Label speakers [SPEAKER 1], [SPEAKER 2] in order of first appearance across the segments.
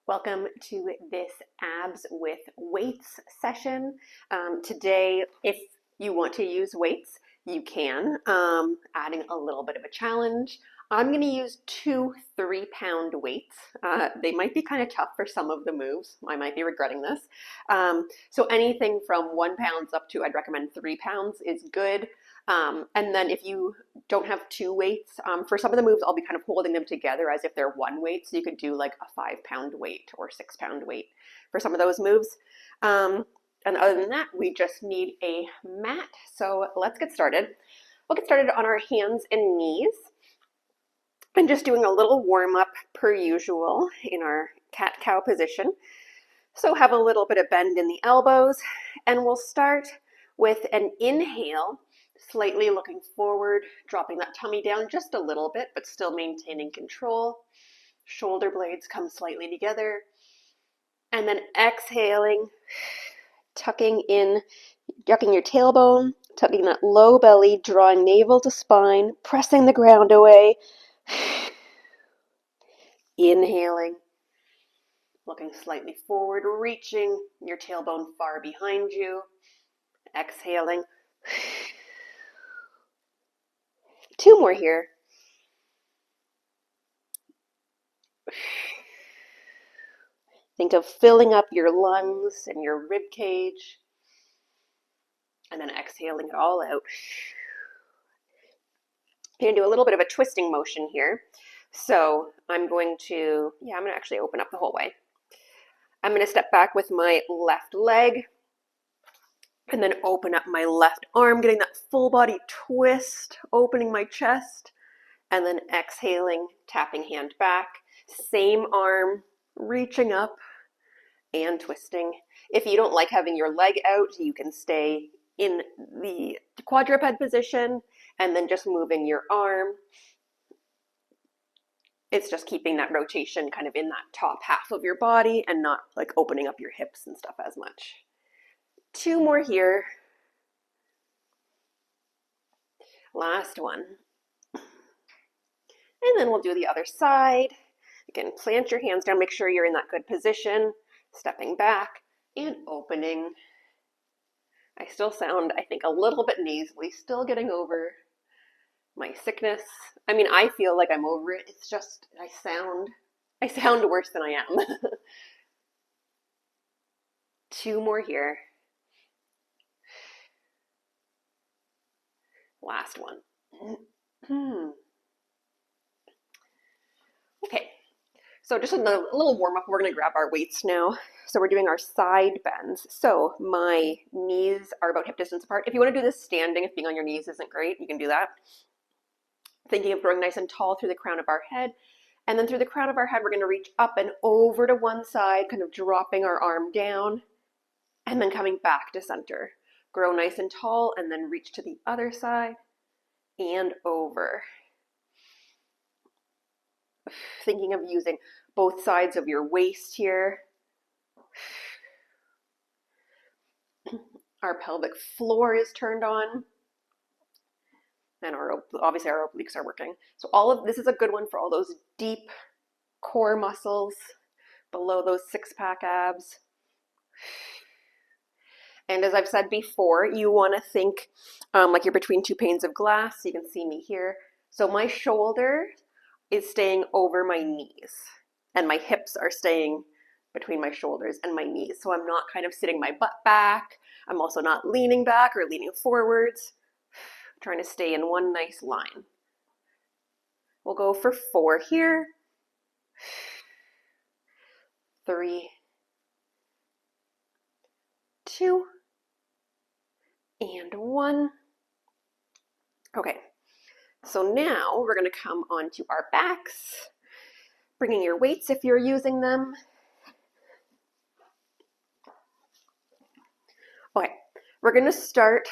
[SPEAKER 1] Welcome to this abs with weights session. Today, if you want to use weights, you can, adding a little bit of a challenge. I'm going to use two 3-pound weights. They might be kind of tough for some of the moves. I might be regretting this. So anything from 1 pound up to, I'd recommend 3 pounds is good. And then if you don't have two weights, for some of the moves, I'll be kind of holding them together as if they're one weight. So you could do like a 5-pound weight or 6-pound weight for some of those moves. And other than that, we just need a mat. So let's get started. We'll get started on our hands and knees and just doing a little warm up per usual in our cat-cow position. So have a little bit of bend in the elbows, and we'll start with an inhale, slightly looking forward, dropping that tummy down just a little bit, but still maintaining control. Shoulder blades come slightly together. And then exhaling, tucking your tailbone, tucking that low belly, drawing navel to spine, pressing the ground away. Inhaling, looking slightly forward, reaching your tailbone far behind you. Exhaling. 2 more here. Think of filling up your lungs and your rib cage, and then exhaling it all out. I'm going to do a little bit of a twisting motion here. So I'm going to actually open up the whole way. I'm going to step back with my left leg and then open up my left arm, getting that full body twist, opening my chest, and then exhaling, tapping hand back, same arm, reaching up and twisting. If you don't like having your leg out, you can stay in the quadruped position and then just moving your arm. It's just keeping that rotation kind of in that top half of your body and not like opening up your hips and stuff as much. 2 more here. Last one. And then we'll do the other side. Again, plant your hands down, make sure you're in that good position, stepping back and opening. I still sound, I think, a little bit nasally, still getting over my sickness. I mean, I feel like I'm over it. It's just, I sound worse than I am. 2 more here. Last one. Okay, so just a little warm up. We're going to grab our weights now. So we're doing our side bends. So my knees are about hip distance apart. If you want to do this standing, if being on your knees isn't great, you can do that. Thinking of growing nice and tall through the crown of our head. And then through the crown of our head, we're going to reach up and over to one side, kind of dropping our arm down, and then coming back to center. Grow nice and tall, and then reach to the other side and over. Thinking of using both sides of your waist here. Our pelvic floor is turned on. And obviously our obliques are working. So all of this is a good one for all those deep core muscles below those 6-pack abs. And as I've said before, you want to think like you're between 2 panes of glass. You can see me here. So my shoulder is staying over my knees, and my hips are staying between my shoulders and my knees. So I'm not kind of sitting my butt back. I'm also not leaning back or leaning forwards. Trying to stay in one nice line. We'll go for 4 here. 3, 2, and 1. Okay, so now we're going to come onto our backs, bringing your weights if you're using them. Okay, we're going to start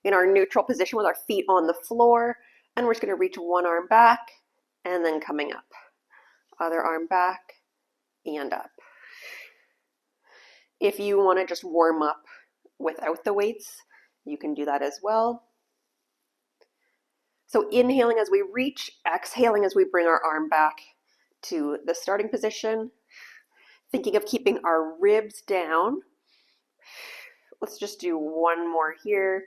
[SPEAKER 1] in our neutral position with our feet on the floor, and we're just going to reach one arm back and then coming up. Other arm back and up. If you want to just warm up without the weights, you can do that as well. So inhaling as we reach, exhaling as we bring our arm back to the starting position. thinking of keeping our ribs down. Let's just do one more here.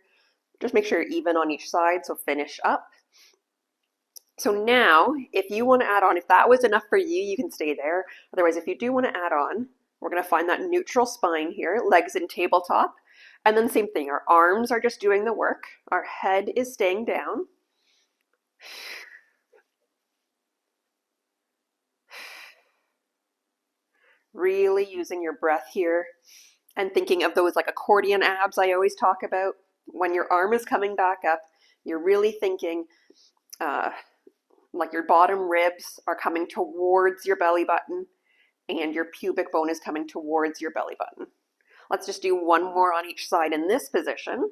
[SPEAKER 1] Just make sure you're even on each side, so finish up. So now, if you want to add on, if that was enough for you, you can stay there. Otherwise, if you do want to add on, we're going to find that neutral spine here, legs in tabletop. And then same thing, our arms are just doing the work. Our head is staying down. Really using your breath here and thinking of those like accordion abs I always talk about. When your arm is coming back up, you're really thinking like your bottom ribs are coming towards your belly button and your pubic bone is coming towards your belly button. Let's just do one more on each side in this position.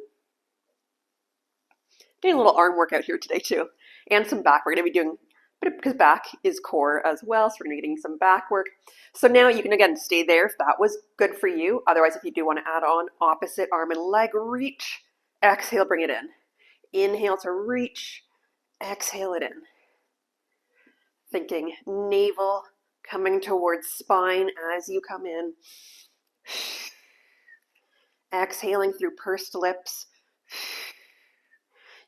[SPEAKER 1] Doing a little arm workout here today too, and some back. We're going to be doing, because back is core as well, so we're going to be getting some back work. So now you can again stay there if that was good for you. Otherwise, if you do want to add on opposite arm and leg reach, exhale, bring it in. Inhale to reach, exhale it in. Thinking navel coming towards spine as you come in. Exhaling through pursed lips.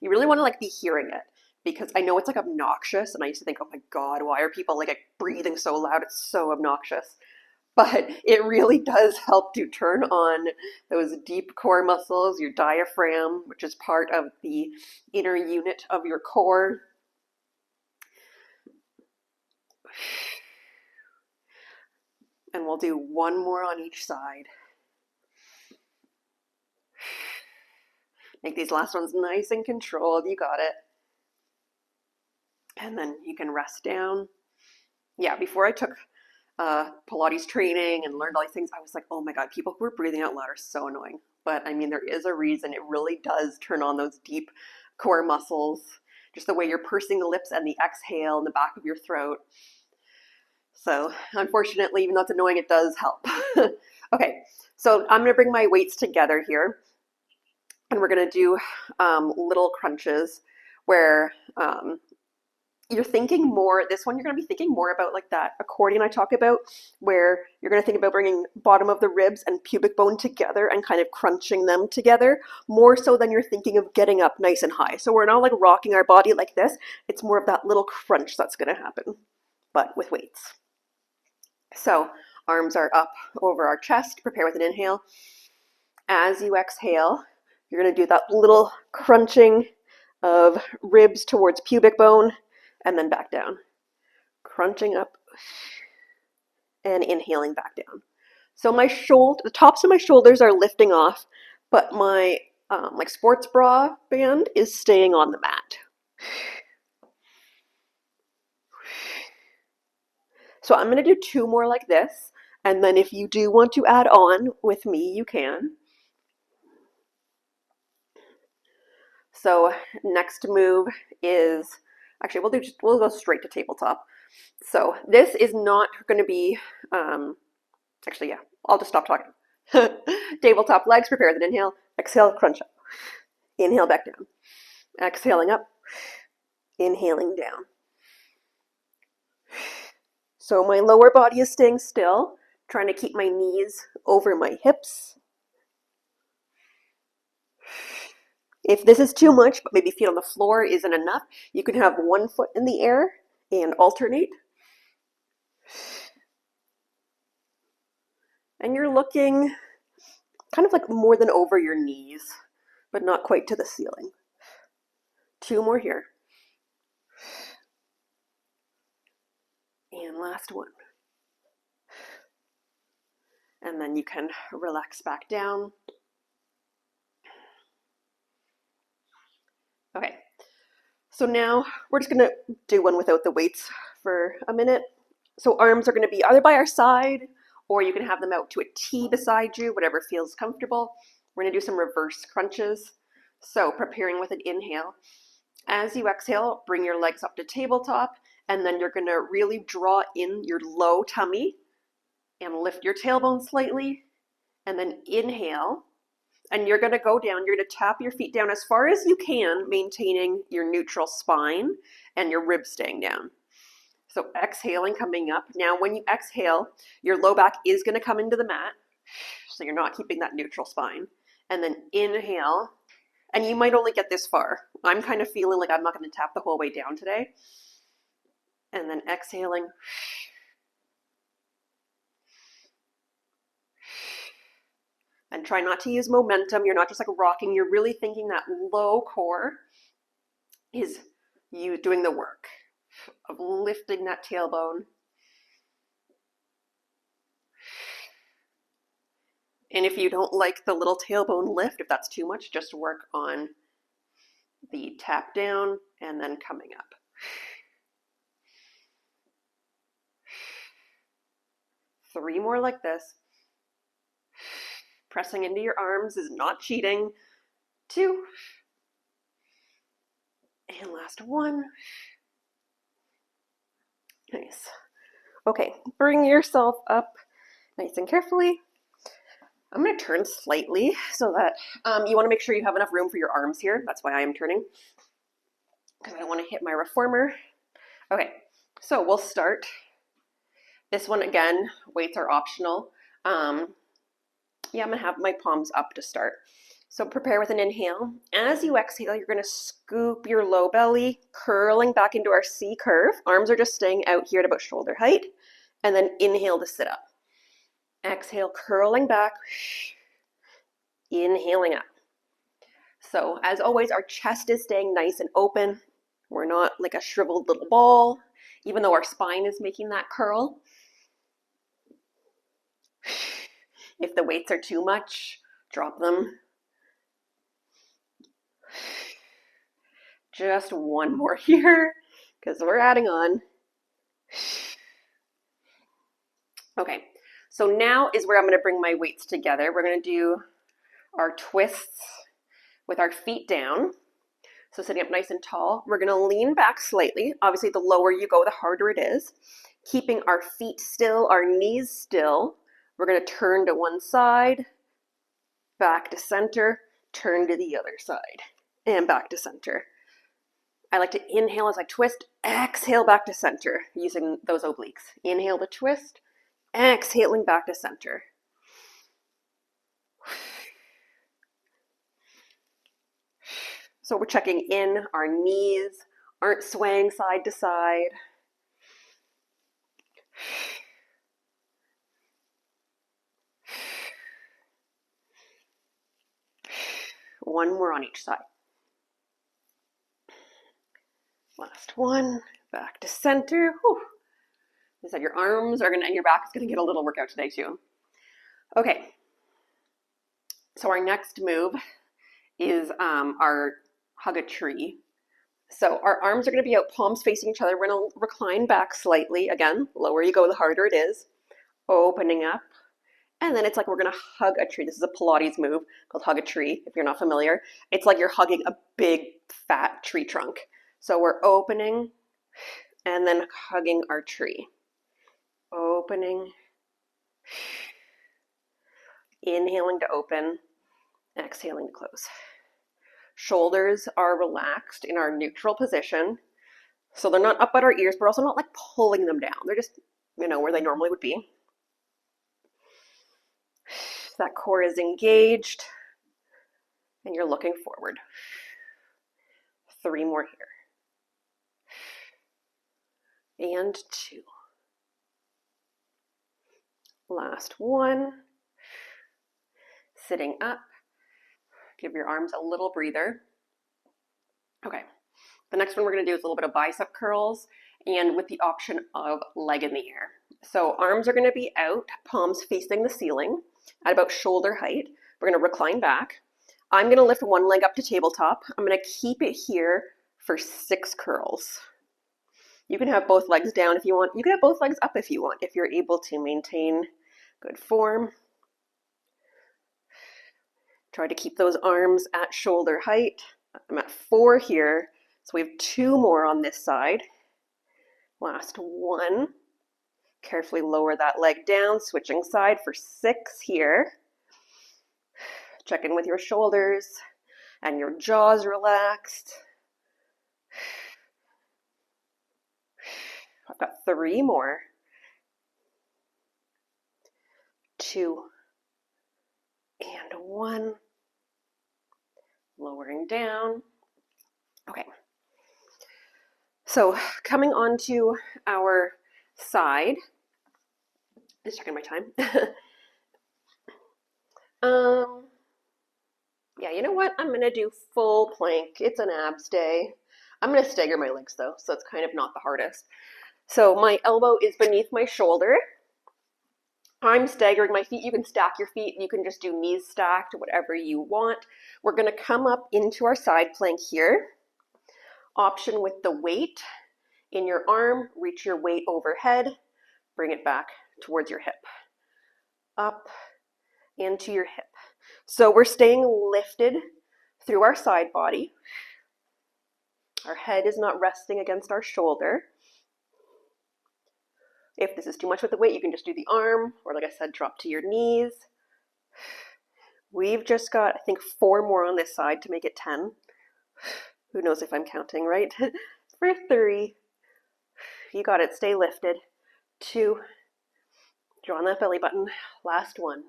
[SPEAKER 1] You really want to like be hearing it, because I know it's like obnoxious, and I used to think, oh my God, why are people like breathing so loud? It's so obnoxious. But it really does help to turn on those deep core muscles, your diaphragm, which is part of the inner unit of your core. And we'll do one more on each side. Make these last ones nice and controlled. You got it. And then you can rest down. Yeah, before I took Pilates training and learned all these things, I was like, oh my God, people who are breathing out loud are so annoying. But I mean, there is a reason. It really does turn on those deep core muscles, just the way you're pursing the lips and the exhale in the back of your throat. So unfortunately, even though it's annoying, it does help. Okay, so I'm going to bring my weights together here, and we're going to do little crunches where you're thinking more, this one you're going to be thinking more about like that accordion I talk about, where you're going to think about bringing bottom of the ribs and pubic bone together and kind of crunching them together, more so than you're thinking of getting up nice and high. So we're not like rocking our body like this. It's more of that little crunch that's going to happen, but with weights. So arms are up over our chest. Prepare with an inhale. As you exhale, you're going to do that little crunching of ribs towards pubic bone, and then back down. Crunching up and inhaling back down. So my the tops of my shoulders are lifting off, but my like sports bra band is staying on the mat. So I'm going to do two more like this, and then if you do want to add on with me, you can. So next move is, actually we'll go straight to tabletop. So this is not going to be, actually, yeah, I'll just stop talking. Tabletop legs, prepare with an inhale, exhale, crunch up. Inhale back down. Exhaling up, inhaling down. So my lower body is staying still, trying to keep my knees over my hips. If this is too much, but maybe feet on the floor isn't enough, you can have one foot in the air and alternate. And you're looking kind of like more than over your knees, but not quite to the ceiling. Two more here. And last one. And then you can relax back down. Okay, so now we're just gonna do one without the weights for a minute. So arms are gonna be either by our side, or you can have them out to a T beside you, whatever feels comfortable. We're gonna do some reverse crunches. So preparing with an inhale. As you exhale, bring your legs up to tabletop, and then you're gonna really draw in your low tummy and lift your tailbone slightly, and then inhale. And you're going to go down, you're going to tap your feet down as far as you can, maintaining your neutral spine and your ribs staying down. So exhaling, coming up. Now when you exhale, your low back is going to come into the mat. So you're not keeping that neutral spine. And then inhale. And you might only get this far. I'm kind of feeling like I'm not going to tap the whole way down today. And then exhaling. And try not to use momentum. You're not just like rocking. You're really thinking that low core is you doing the work of lifting that tailbone. And if you don't like the little tailbone lift, if that's too much, just work on the tap down and then coming up. Three more like this. Pressing into your arms is not cheating. Two. And last one. Nice. Okay, bring yourself up nice and carefully. I'm going to turn slightly so that you want to make sure you have enough room for your arms here. That's why I am turning, because I don't want to hit my reformer. Okay, so we'll start. This one, again, weights are optional. Yeah, I'm going to have my palms up to start. So prepare with an inhale. As you exhale, you're going to scoop your low belly, curling back into our C curve. Arms are just staying out here at about shoulder height. And then inhale to sit up. Exhale, curling back. Inhaling up. So as always, our chest is staying nice and open. We're not like a shriveled little ball, even though our spine is making that curl. If the weights are too much, drop them. Just one more here, because we're adding on. Okay, so now is where I'm going to bring my weights together. We're going to do our twists with our feet down. So sitting up nice and tall. We're going to lean back slightly. Obviously, the lower you go, the harder it is. Keeping our feet still, our knees still. We're going to turn to one side, back to center, turn to the other side, and back to center. I like to inhale as I twist, exhale back to center using those obliques. Inhale to twist, exhaling back to center. So we're checking in, our knees aren't swaying side to side. One more on each side. Last one, back to center. Whew. You said your arms are gonna, and your back is gonna get a little workout today too. Okay, so our next move is our hug a tree. So our arms are gonna be out, palms facing each other. We're gonna recline back slightly. Again, lower you go, the harder it is. Opening up. And then it's like we're gonna hug a tree. This is a Pilates move called hug a tree, if you're not familiar. It's like you're hugging a big fat tree trunk. So we're opening and then hugging our tree. Opening, inhaling to open, exhaling to close. Shoulders are relaxed in our neutral position. So they're not up at our ears, but also not like pulling them down. They're just, where they normally would be. That core is engaged and you're looking forward. 3 more here. And 2. Last one. Sitting up. Give your arms a little breather. Okay. The next one we're going to do is a little bit of bicep curls and with the option of leg in the air. So arms are going to be out, palms facing the ceiling at about shoulder height. We're going to recline back. I'm going to lift one leg up to tabletop. I'm going to keep it here for 6 curls. You can have both legs down if you want. You can have both legs up if you want, if you're able to maintain good form. Try to keep those arms at shoulder height. I'm at 4 here, so we have 2 more on this side. Last one. Carefully lower that leg down, switching side for 6 here. Check in with your shoulders and your jaws relaxed. I've got 3 more. 2 and 1. Lowering down. Okay. So coming onto our side. Just checking my time. Yeah, you know what? I'm gonna do full plank. It's an abs day. I'm gonna stagger my legs though, so it's kind of not the hardest. So my elbow is beneath my shoulder. I'm staggering my feet. You can stack your feet. You can just do knees stacked, whatever you want. We're gonna come up into our side plank here. Option with the weight in your arm. Reach your weight overhead. Bring it back towards your hip. Up into your hip. So we're staying lifted through our side body. Our head is not resting against our shoulder. If this is too much with the weight, you can just do the arm, or like I said, drop to your knees. We've just got, I think, 4 more on this side to make it 10. Who knows if I'm counting, right? For 3. You got it. Stay lifted. 2. Draw on that belly button. Last 1.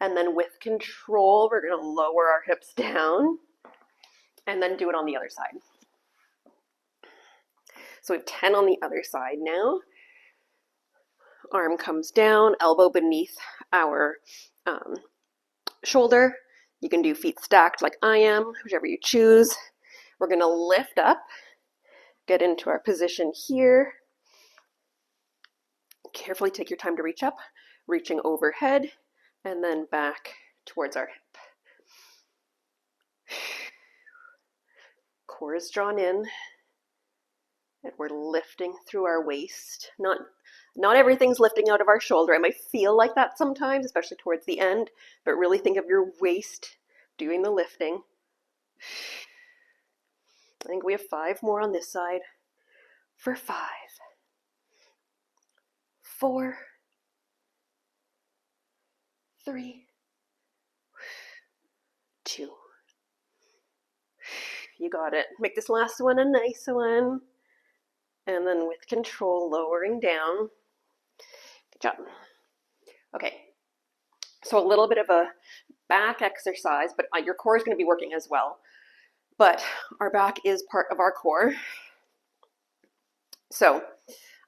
[SPEAKER 1] And then with control, we're going to lower our hips down and then do it on the other side. So we have 10 on the other side now. Arm comes down, elbow beneath our shoulder. You can do feet stacked like I am, whichever you choose. We're going to lift up, get into our position here. Carefully take your time to reach up, reaching overhead, and then back towards our hip. Core is drawn in, and we're lifting through our waist. Not everything's lifting out of our shoulder. It might feel like that sometimes, especially towards the end, but really think of your waist doing the lifting. I think we have 5 more on this side. For 5, 4, 3, 2. You got it. Make this last one a nice one. And then with control, lowering down. Good job. Okay. So a little bit of a back exercise, but your core is going to be working as well. But our back is part of our core. So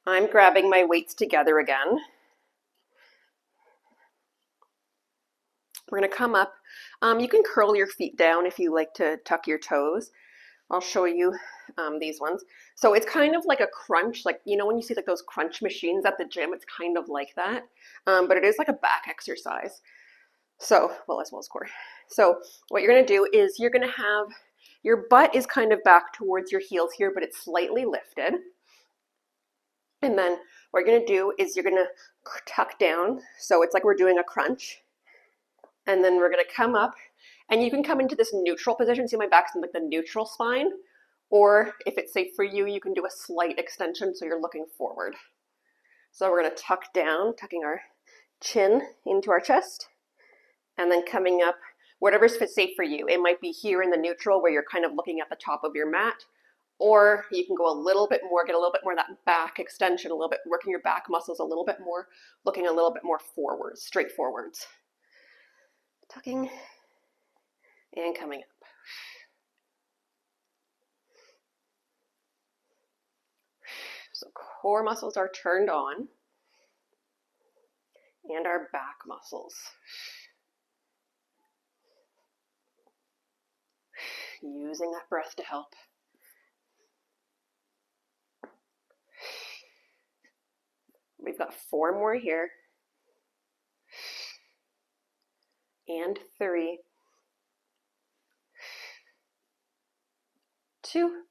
[SPEAKER 1] I'm grabbing my weights together again. We're going to come up. You can curl your feet down if you like to tuck your toes. I'll show you these ones. So it's kind of like a crunch, like, you know, when you see like those crunch machines at the gym, it's kind of like that. But it is like a back exercise. So, well, as well as core. So what you're going to do is you're going to have your butt is kind of back towards your heels here, but it's slightly lifted. And then what you're going to do is you're going to tuck down. So it's like we're doing a crunch. And then we're going to come up, and you can come into this neutral position. See, my back's in like the neutral spine. Or if it's safe for you, you can do a slight extension so you're looking forward. So we're going to tuck down, tucking our chin into our chest, and then coming up, whatever's safe for you. It might be here in the neutral where you're kind of looking at the top of your mat, or you can go a little bit more, get a little bit more of that back extension, a little bit, working your back muscles a little bit more, looking a little bit more forwards, straight forwards. Tucking and coming up. So core muscles are turned on, and our back muscles. Using that breath to help. We've got 4 more here. And 3, 2,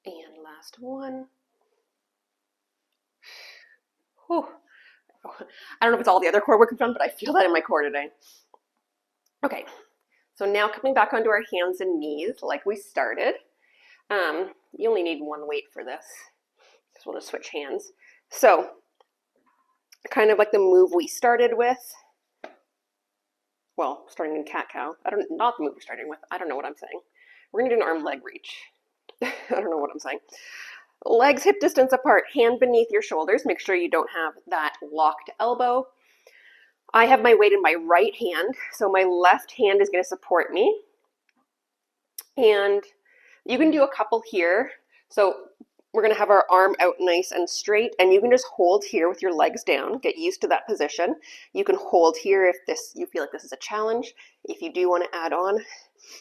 [SPEAKER 1] and last 1. Whew. I don't know if it's all the other core work we've done, but I feel that in my core today. Okay, so now coming back onto our hands and knees like we started. You only need 1 weight for this, because we'll just switch hands. So kind of like the move we started with. Well, starting in cat-cow. Not the move we're starting with. I don't know what I'm saying. We're going to do an arm leg reach. I don't know what I'm saying. Legs hip distance apart, hand beneath your shoulders. Make sure you don't have that locked elbow. I have my weight in my right hand, so my left hand is going to support me. And you can do a couple here. So we're going to have our arm out nice and straight, and you can just hold here with your legs down. Get used to that position. You can hold here if you feel like this is a challenge. If you do want to add on,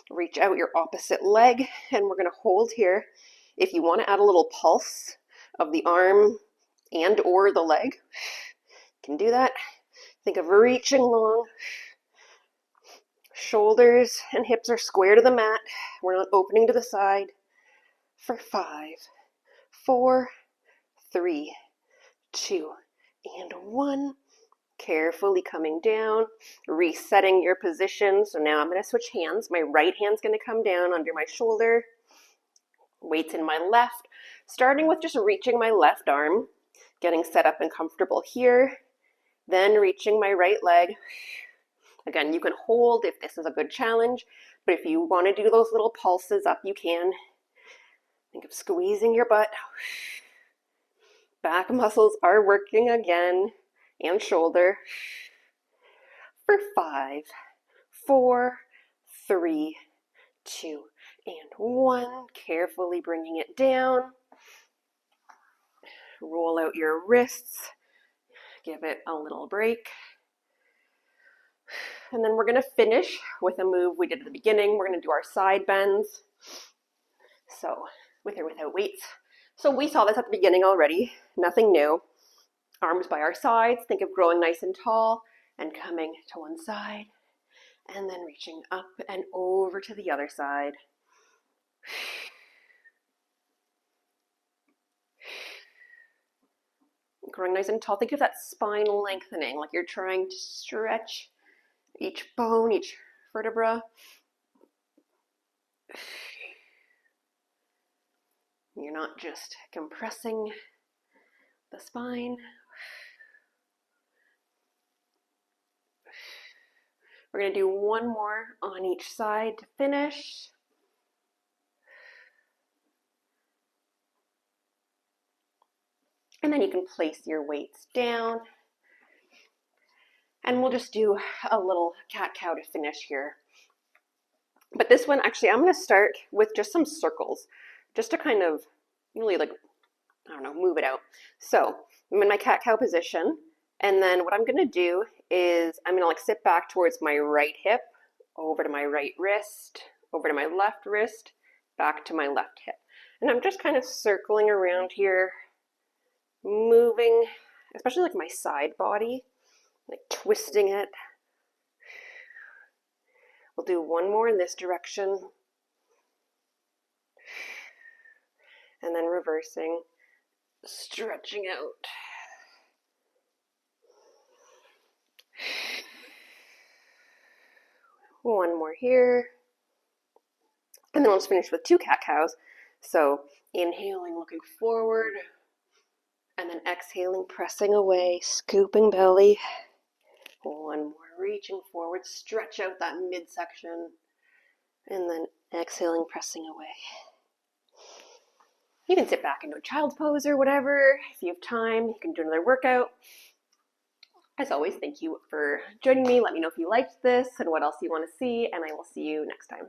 [SPEAKER 1] reach out your opposite leg, and we're going to hold here. If you want to add a little pulse of the arm and or the leg, you can do that. Think of reaching long. Shoulders and hips are square to the mat. We're not opening to the side. For 5, 4, 3, 2, and 1. Carefully coming down, resetting your position. So now I'm going to switch hands. My right hand's going to come down under my shoulder. Weight's in my left. Starting with just reaching my left arm, getting set up and comfortable here. Then reaching my right leg. Again, you can hold if this is a good challenge, but if you want to do those little pulses up, you can. Think of squeezing your butt. Back muscles are working again, and shoulder. For 5, 4, 3, 2, and 1. Carefully bringing it down. Roll out your wrists. Give it a little break. And then we're going to finish with a move we did at the beginning. We're going to do our side bends. So, with or without weights. So we saw this at the beginning already. Nothing new. Arms by our sides. Think of growing nice and tall and coming to one side. And then reaching up and over to the other side. Growing nice and tall. Think of that spine lengthening, like you're trying to stretch each bone, each vertebra. You're not just compressing the spine. We're going to do one more on each side to finish. And then you can place your weights down. And we'll just do a little cat-cow to finish here. But this one, actually, I'm going to start with just some circles, just to kind of really, like, I don't know, move it out. So I'm in my cat-cow position. And then what I'm going to do is I'm going to like sit back towards my right hip, over to my right wrist, over to my left wrist, back to my left hip. And I'm just kind of circling around here, moving, especially like my side body, like twisting it. We'll do one more in this direction. And then reversing, stretching out. One more here. And then let's finish with 2 cat-cows. So inhaling, looking forward. And then exhaling, pressing away, scooping belly. One more, reaching forward, stretch out that midsection. And then exhaling, pressing away. You can sit back into a child's pose or whatever. If you have time, you can do another workout. As always, thank you for joining me. Let me know if you liked this and what else you want to see, and I will see you next time.